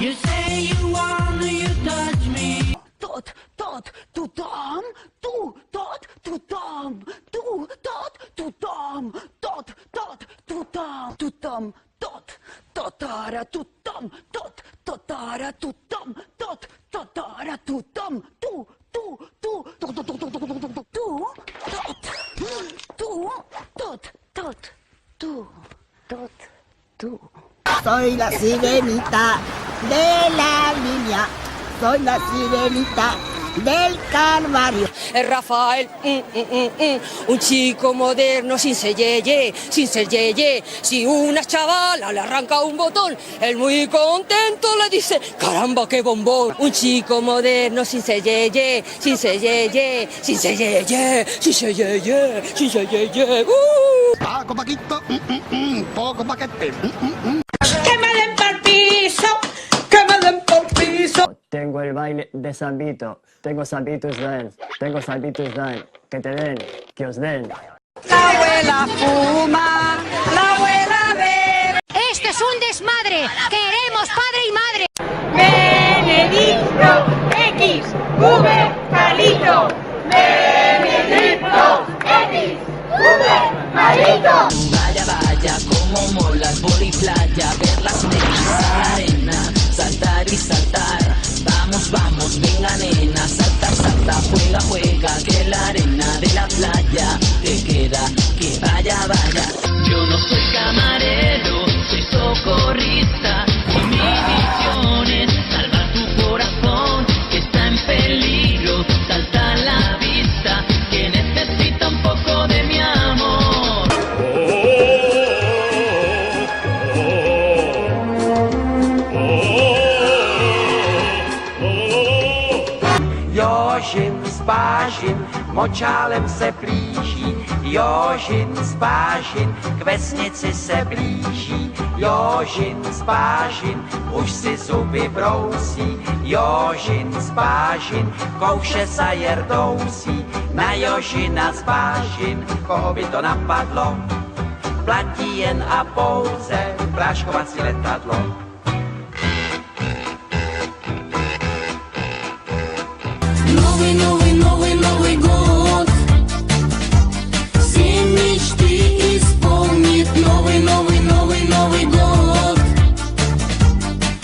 You say you wanna, you touch me. Tot, tu tam, tu, tot, tu tam, tu, tot, tu tam, tot, tu tam, tu tam, tot, totara, tu tam, tot, totara, tu tam, tot, totara, tu tam, tu, tu. Soy la sirenita de la línea, soy la sirenita del Calvario. Rafael, un chico moderno sin ser yeye, sin ser yeye. Si una chavala le arranca un botón, él muy contento le dice, caramba, qué bombón. Un chico moderno sin ser yeye, sin ser yeye, sin ser yeye, sin ser yeye, sin ser yeye. Paco Paquito, poco paquete. ¡Que me den por piso! ¡Que me den por piso! Tengo el baile de Sabito, tengo Sabitos Dance, tengo Sabitos Dance, que te den, que os den. La abuela fuma, la abuela bebe. Esto es un desmadre. Queremos padre y madre. Benedicto X, V, Palito. Benedicto X, V, Palito. Vaya, vaya, como mola el boli playa, ver las nenas a la arena, saltar y saltar. Vamos, vamos, venga nena, salta, salta, juega, juega, que la arena de la playa te queda, que vaya, vaya. Yo no soy camarero, soy socorrista, y mi misión es salvar tu corazón, que está en peligro, salta a la vista, que necesita un poco de mi amor. Jožin s Pážin, močálem se blíží, Jožin s Pážin, k vesnici se blíží, Jožin s Pážin, už si zuby brousí, Jožin s Pážin, kouše sa jerdousí, na Jožina s Pážin, koho by to napadlo, platí jen a pouze práškovací letadlo. Moving